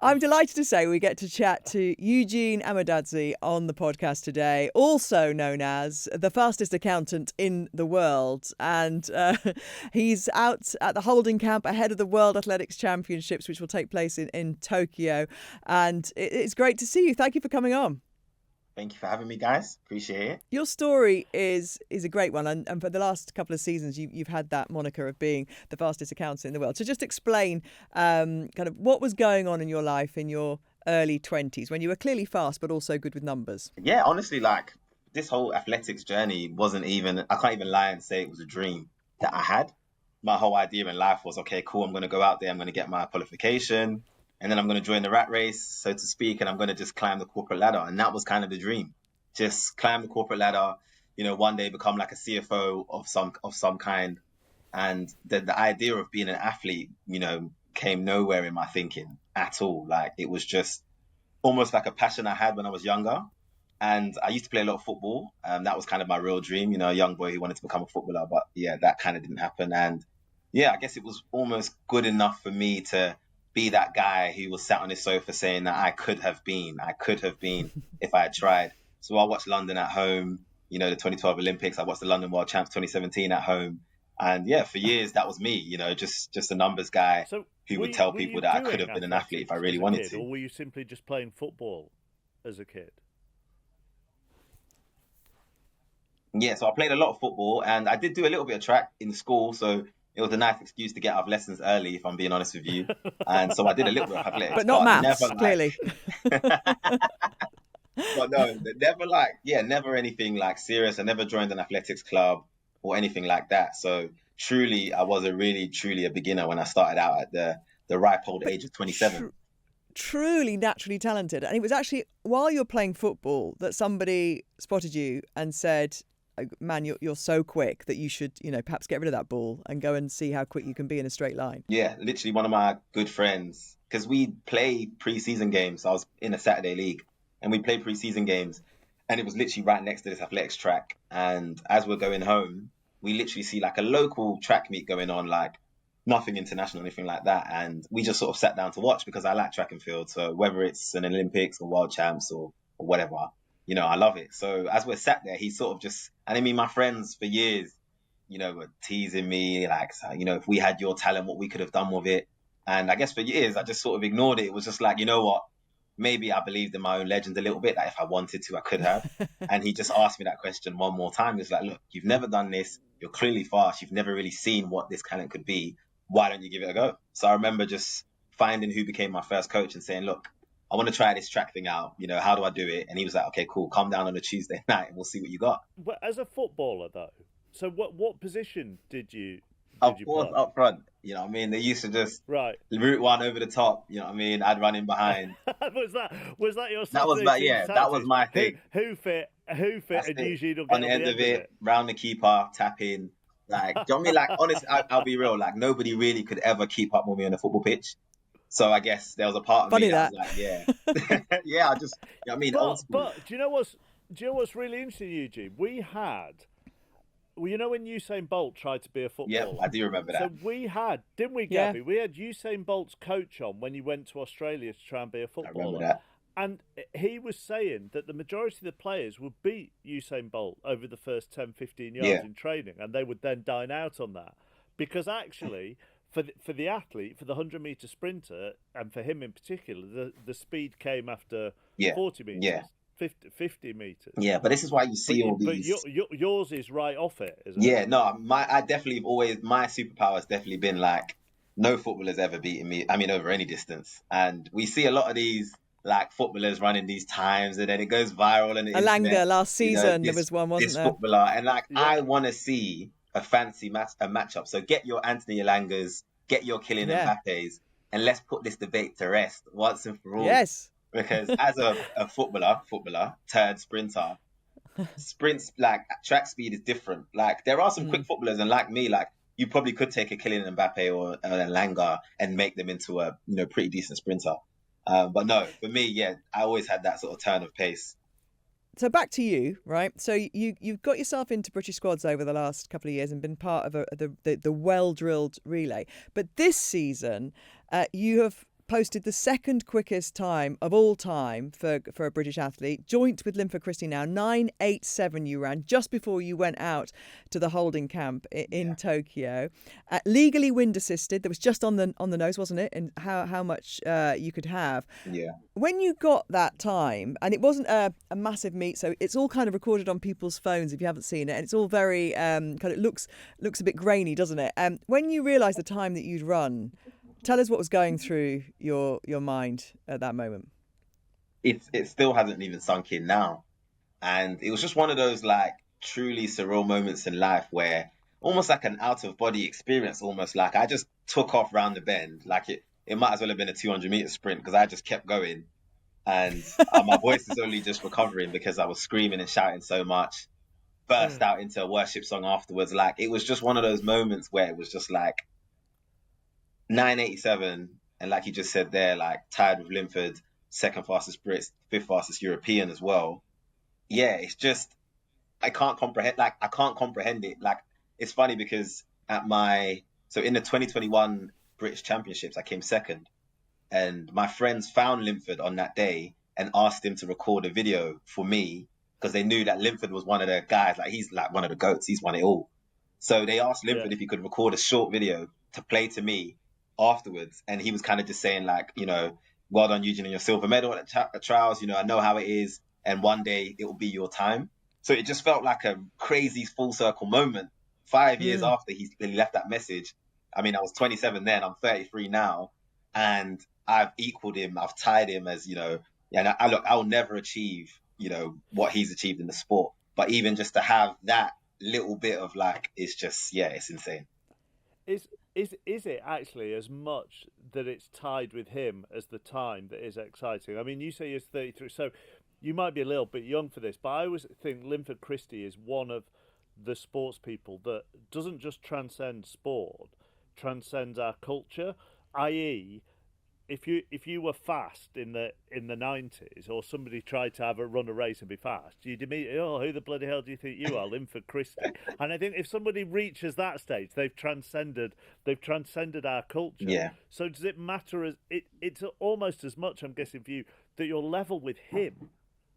I'm delighted to say we get to chat to Eugene Amo-Dadzie on the podcast today, also known as the fastest accountant in the world. And he's out at the holding camp ahead of the World Athletics Championships, which will take place in Tokyo. And it's great to see you. Thank you for coming on. Thank you for having me, guys. Appreciate it. Your story is a great one, and for the last couple of seasons, you've had that moniker of being the fastest accountant in the world. So just explain kind of what was going on in your life in your early 20s when you were clearly fast, but also good with numbers. Yeah, honestly, like this whole athletics journey wasn't even, I can't even lie and say it was a dream that I had. My whole idea in life was, okay, cool, I'm going to go out there, I'm going to get my qualification, and then I'm going to join the rat race, so to speak, and I'm going to just climb the corporate ladder. And that was kind of the dream. Just climb the corporate ladder, one day become like a CFO of some kind. And the idea of being an athlete, came nowhere in my thinking at all. Like it was just almost like a passion I had when I was younger. And I used to play a lot of football. That was kind of my real dream, a young boy who wanted to become a footballer. But yeah, that kind of didn't happen. And yeah, I guess it was almost good enough for me to be that guy who was sat on his sofa saying that I could have been if I had tried. So I watched London at home, the 2012 Olympics. I watched the London World Champs 2017 at home. And yeah, for years, that was me, just a numbers guy who would tell people that I could have been an athlete if I really wanted to. Or were you simply just playing football as a kid? Yeah, so I played a lot of football and I did do a little bit of track in school. So it was a nice excuse to get out of lessons early, if I'm being honest with you. And so I did a little bit of athletics. But not maths, clearly. But no, never anything like serious. I never joined an athletics club or anything like that. So truly, I was truly a beginner when I started out at the ripe old age of 27. Truly naturally talented. And it was actually while you were playing football that somebody spotted you and said, man, you're so quick that you should, perhaps get rid of that ball and go and see how quick you can be in a straight line. Yeah, literally one of my good friends, because we play pre-season games. I was in a Saturday league and we played pre-season games and it was literally right next to this athletics track. And as we're going home, we literally see like a local track meet going on, like nothing international, anything like that. And we just sort of sat down to watch because I like track and field. So whether it's an Olympics or World Champs or whatever, I love it. So as we're sat there, he sort of just, and I mean, my friends for years, were teasing me like, if we had your talent, what we could have done with it. And I guess for years, I just sort of ignored it. It was just like, you know what? Maybe I believed in my own legend a little bit, that if I wanted to, I could have. And he just asked me that question one more time. He was like, look, you've never done this. You're clearly fast. You've never really seen what this talent could be. Why don't you give it a go? So I remember just finding who became my first coach and saying, look, I want to try this track thing out. How do I do it? And he was like, okay, cool. Come down on a Tuesday night and we'll see what you got. But as a footballer, though, so what position did you Of course, up front. They used to just route one over the top. I'd run in behind. was that your? That was my thing. Who fit, and usually on the end of it, round the keeper, tap in. Like, do you know what I mean? Like, honestly, I'll be real. Like, nobody really could ever keep up with me on a football pitch. So I guess there was a part of me that was like, yeah, yeah. I just, But do you know what's really interesting, Eugene? We had. Well, when Usain Bolt tried to be a footballer. Yeah, I do remember that. So we had, didn't we, Gabby? Yeah. We had Usain Bolt's coach on when he went to Australia to try and be a footballer. I remember that. And he was saying that the majority of the players would beat Usain Bolt over the first 10, 15 yards in training, and they would then dine out on that. Because actually, for the athlete, for the 100-metre sprinter, and for him in particular, the speed came after 40 metres. Yeah. 50 metres. Yeah, but this is why you see all these. But yours is right off it, isn't it? Yeah, no, my superpower has definitely been like, no footballer's ever beaten me. I mean, over any distance. And we see a lot of these like footballers running these times, and then it goes viral. And Alanga last season, there was one, wasn't there? This footballer, and I want to see a fancy matchup. So get your Anthony Alangas, get your Kylian Mbappe's, and let's put this debate to rest once and for all. Yes. Because as a footballer turned sprinter, sprints, like track speed is different. Like there are some quick footballers, and like me, like you probably could take a Kylian Mbappe or an Langa and make them into a pretty decent sprinter. But no, for me, I always had that sort of turn of pace. So back to you, right? So you've got yourself into British squads over the last couple of years and been part of the well-drilled relay. But this season, you have posted the second quickest time of all time for a British athlete, joint with Linford Christie now, 9:87 you ran just before you went out to the holding camp in Tokyo. Legally wind assisted, that was just on the nose, wasn't it? And how much you could have. Yeah. When you got that time, and it wasn't a massive meet, so it's all kind of recorded on people's phones if you haven't seen it, and it's all very kind of looks a bit grainy, doesn't it? When you realised the time that you'd run, tell us what was going through your mind at that moment. It still hasn't even sunk in now. And it was just one of those like truly surreal moments in life where almost like an out of body experience, almost like I just took off round the bend. Like it might as well have been a 200-meter sprint because I just kept going. And my voice is only just recovering because I was screaming and shouting so much. Burst out into a worship song afterwards. Like it was just one of those moments where it was just like 9:87, and like you just said there, like tied with Linford, second fastest Brits, fifth fastest European as well. Yeah, it's just I can't comprehend it. Like it's funny because in the 2021 British Championships I came second, and my friends found Linford on that day and asked him to record a video for me because they knew that Linford was one of the guys, like he's like one of the GOATs, he's won it all. So they asked Linford if he could record a short video to play to me afterwards, and he was kind of just saying like, well done Eugene on your silver medal at the trials, I know how it is, and one day it will be your time. So it just felt like a crazy full circle moment 5 years after he left that message. I mean, I was 27 then, I'm 33 now, and I've equaled him, I've tied him as, and I'll never achieve, what he's achieved in the sport, but even just to have that little bit of like, it's just, it's insane. Is it actually as much that it's tied with him as the time that is exciting? I mean, you say he's 33, so you might be a little bit young for this, but I always think Linford Christie is one of the sports people that doesn't just transcend sport, transcends our culture, i.e., if you were fast in the 90s, or somebody tried to run a race and be fast, you'd immediately, who the bloody hell do you think you are, Linford Christie? And I think if somebody reaches that stage, they've transcended our culture. Yeah. So does it matter it's almost as much, I'm guessing, for you, that you're level with him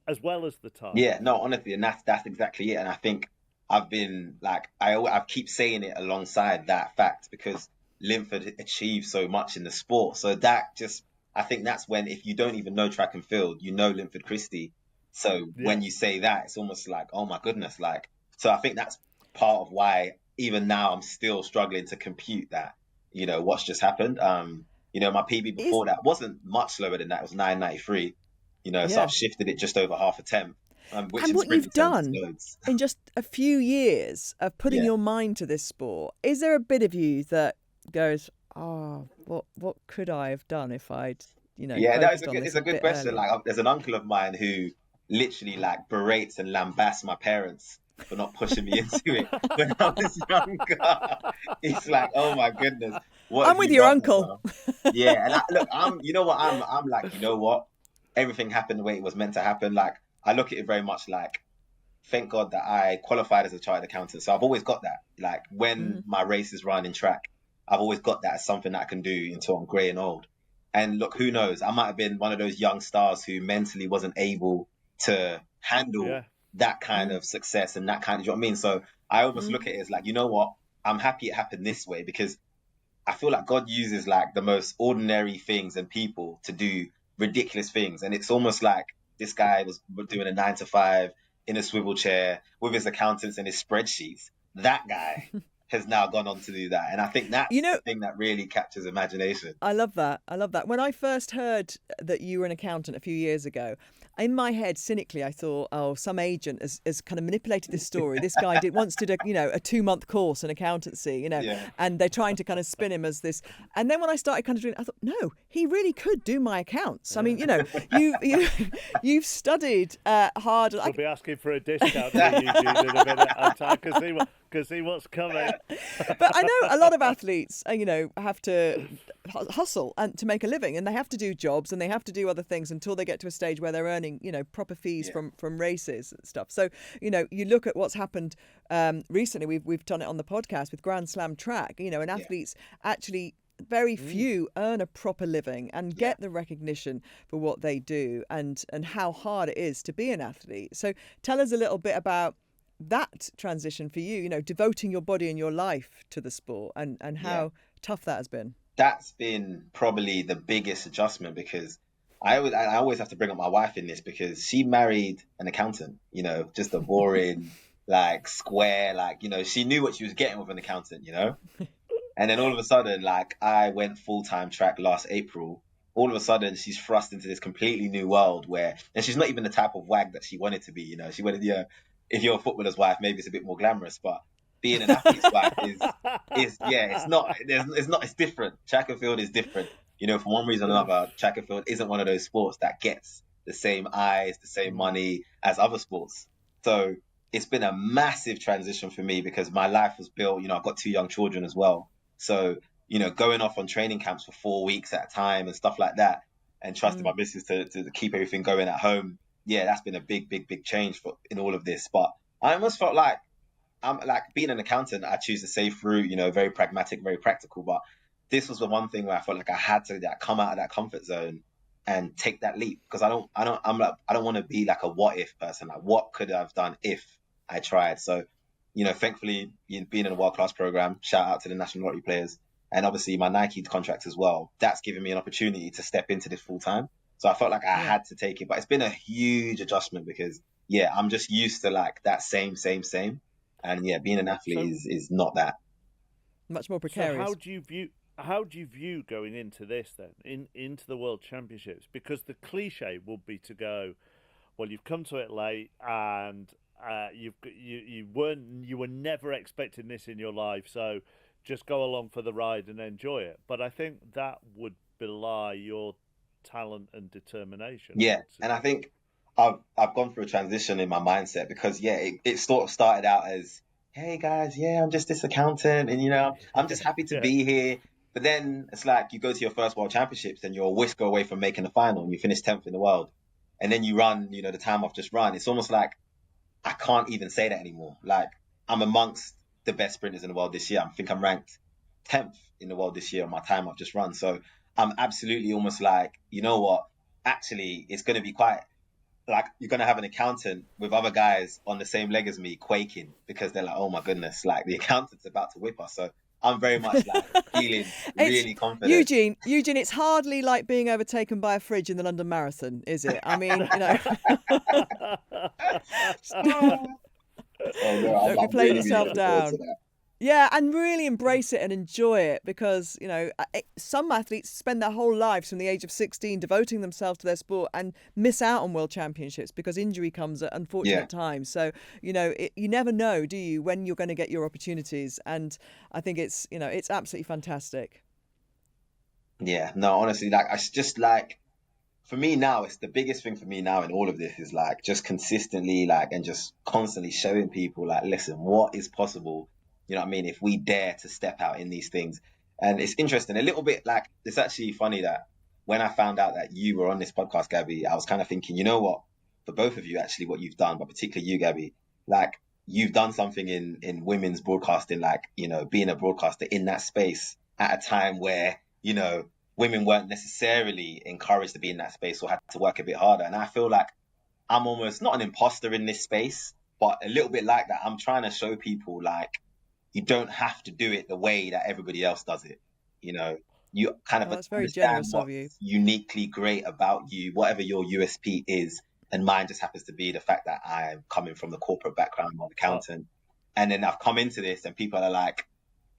as well as the time? Yeah, no, honestly, and that's exactly it. And I think I've been like I keep saying it alongside that fact because Linford achieved so much in the sport. So I think that's when, if you don't even know track and field, Linford Christie. So when you say that, it's almost like, oh my goodness. Like, so I think that's part of why even now I'm still struggling to compute that, what's just happened. My PB before that wasn't much slower than that. It was 9:93, so I've shifted it just over half a temp. Which and what you've done in just a few years of putting your mind to this sport, is there a bit of you that goes, what could I have done if I'd, it's a good question. Earlier? Like, there's an uncle of mine who literally like berates and lambasts my parents for not pushing me into it when I was younger. It's like, oh my goodness, I'm with your uncle. And I'm like, everything happened the way it was meant to happen. Like, I look at it very much like, thank God that I qualified as a chartered accountant. So I've always got that. Like, when my races run in track, I've always got that as something that I can do until I'm grey and old. And look, who knows? I might have been one of those young stars who mentally wasn't able to handle that kind of success and that kind of, you know what I mean? So I almost look at it as like, you know what? I'm happy it happened this way because I feel like God uses like the most ordinary things and people to do ridiculous things. And it's almost like this guy was doing a 9-to-5 in a swivel chair with his accountants and his spreadsheets. That guy has now gone on to do that. And I think that's the thing that really captures imagination. I love that. When I first heard that you were an accountant a few years ago, in my head, cynically, I thought, some agent has kind of manipulated this story. This guy once did a 2-month course in accountancy, and they're trying to kind of spin him as this. And then when I started kind of doing it, I thought, no, he really could do my accounts. I mean, you've studied hard. We'll be asking for a discount for Eugene in a minute. I'm tired because see what's coming. But I know a lot of athletes, have to hustle and to make a living, and they have to do jobs and they have to do other things until they get to a stage where they're earning, proper fees from races and stuff. So, you look at what's happened recently. We've done it on the podcast with Grand Slam track, and athletes actually very few earn a proper living and get the recognition for what they do, and how hard it is to be an athlete. So tell us a little bit about that transition for you, devoting your body and your life to the sport, and how tough that has been. That's been probably the biggest adjustment, because I always have to bring up my wife in this, because she married an accountant, just a boring, like square, like, she knew what she was getting with an accountant, And then all of a sudden, like, I went full-time track last April. All of a sudden, she's thrust into this completely new world and she's not even the type of wag that she wanted to be, She wanted, if you're a footballer's wife, maybe it's a bit more glamorous, but being an athlete's wife it's different. Track and field is different. For one reason or another, track and field isn't one of those sports that gets the same eyes, the same money as other sports. So it's been a massive transition for me, because my life was built, I've got 2 young children as well. So, going off on training camps for 4 weeks at a time and stuff like that, and trusting my missus to keep everything going at home. Yeah, that's been a big change in all of this. But I almost felt like, I'm like, being an accountant, I choose the safe route, very pragmatic, very practical. But this was the one thing where I felt like I had to come out of that comfort zone and take that leap, because I don't want to be like a what if person. Like, what could I have done if I tried? So, thankfully, being in a world-class program, shout out to the national lottery players, and obviously my Nike contract as well, that's given me an opportunity to step into this full-time. So I felt like I had to take it. But it's been a huge adjustment, because, I'm just used to like that same. And being an athlete is not that. Much more precarious. So how do you view going into this then, into the World Championships? Because the cliche would be to go, well, you've come to it late, and you were never expecting this in your life, so just go along for the ride and enjoy it. But I think that would belie your talent and determination. Yeah, and I think I've gone through a transition in my mindset, because it sort of started out as, hey guys, I'm just this accountant, and I'm just happy to be here. But then it's like you go to your first World Championships and you're a whisker away from making the final, and you finish 10th in the world, and then you run, the time I've just run. It's almost like I can't even say that anymore. Like, I'm amongst the best sprinters in the world this year. I think I'm ranked 10th in the world this year on my time I've just run. So I'm absolutely almost like, you know what? Actually, it's going to be quite like, you're going to have an accountant with other guys on the same leg as me quaking, because they're like, oh my goodness, like the accountant's about to whip us. So I'm very much like feeling really confident. Eugene, it's hardly like being overtaken by a fridge in the London Marathon, is it? I mean, don't be playing yourself down. Yeah, and really embrace it and enjoy it, because, some athletes spend their whole lives from the age of 16 devoting themselves to their sport and miss out on World Championships because injury comes at unfortunate times. So, you never know, do you, when you're going to get your opportunities. And I think it's absolutely fantastic. Yeah, no, honestly, like, it's just like, for me now, it's the biggest thing for me now in all of this is like just consistently, like, and just constantly showing people, like, listen, what is possible. You know what I mean? If we dare to step out in these things. And it's interesting, a little bit like, it's actually funny that when I found out that you were on this podcast, Gabby, I was kind of thinking, you know what, for both of you, actually, what you've done, but particularly you, Gabby, like, you've done something in women's broadcasting, like, being a broadcaster in that space at a time where, women weren't necessarily encouraged to be in that space or had to work a bit harder. And I feel like I'm almost not an imposter in this space, but a little bit like that. I'm trying to show people, like, you don't have to do it the way that everybody else does it. You kind of that's very generous of you. Uniquely great about you, whatever your USP is. And mine just happens to be the fact that I'm coming from the corporate background, I'm an accountant. And then I've come into this and people are like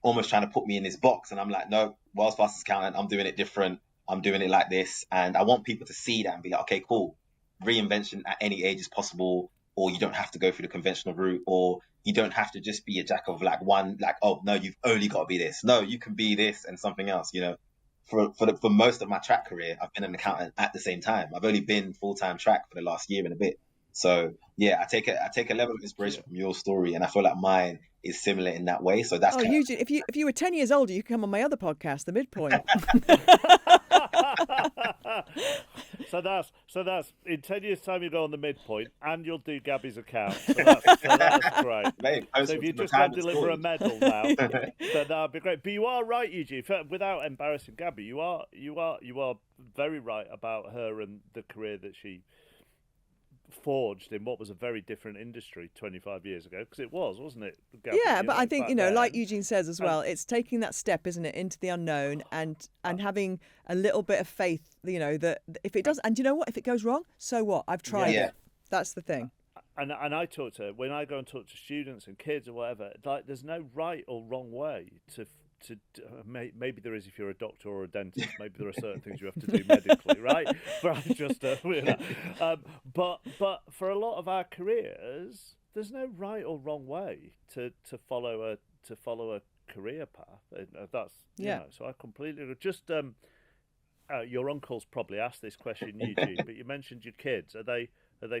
almost trying to put me in this box. And I'm like, no, world's fastest accountant, I'm doing it different. I'm doing it like this. And I want people to see that and be like, okay, cool. Reinvention at any age is possible, or you don't have to go through the conventional route, or you don't have to just be a jack of like one, like, oh no, you've only got to be this. No, you can be this and something else. For most of my track career, I've been an accountant at the same time. I've only been full-time track for the last year and a bit. So I take a level of inspiration from your story, and I feel like mine is similar in that way. So that's Eugene, if you were 10 years older, you could come on my other podcast, The Midpoint. So that's in 10 years' time you go on the midpoint and you'll do Gabby's account. So that's great. Mate, So if you just go deliver a medal now, then that'd be great. But you are right, Eugene. Without embarrassing Gabby, you are very right about her and the career that she forged in what was a very different industry 25 years ago, because it was, wasn't it, Gabby? Yeah, but I think, then, like Eugene says as well, it's taking that step, isn't it, into the unknown and having a little bit of faith, that if it does, and you know what, if it goes wrong, so what? I've tried it. That's the thing. And I talk to, when I go and talk to students and kids or whatever, like, there's no right or wrong way to maybe there is if you're a doctor or a dentist. Maybe there are certain things you have to do medically, right? But I just, but for a lot of our careers, there's no right or wrong way to follow a career path. That's so I completely agree. Just your uncle's probably asked this question, Eugene, but you mentioned your kids. Are they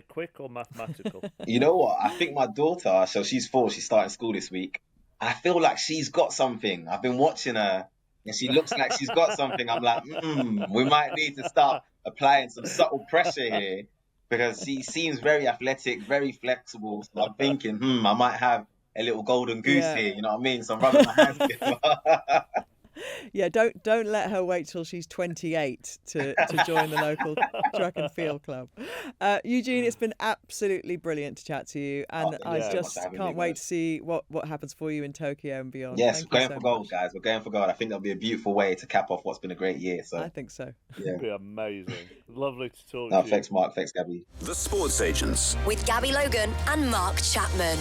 quick or mathematical? You know what? I think my daughter, so she's 4, she's starting school this week. I feel like she's got something. I've been watching her and she looks like she's got something. I'm like, we might need to start applying some subtle pressure here, because she seems very athletic, very flexible. So I'm thinking, I might have a little golden goose here. You know what I mean? So I'm rubbing my hands together. Yeah, don't let her wait till she's 28 to join the local track and field club. Eugene, it's been absolutely brilliant to chat to you, and I just can't wait to see what happens for you in Tokyo and beyond. Yes, we're going for gold, guys. We're going for gold. I think that'll be a beautiful way to cap off what's been a great year. So I think so. Yeah, it'll be amazing. Lovely to talk to you. Thanks, Mark. Thanks, Gabby. The Sports Agents with Gabby Logan and Mark Chapman.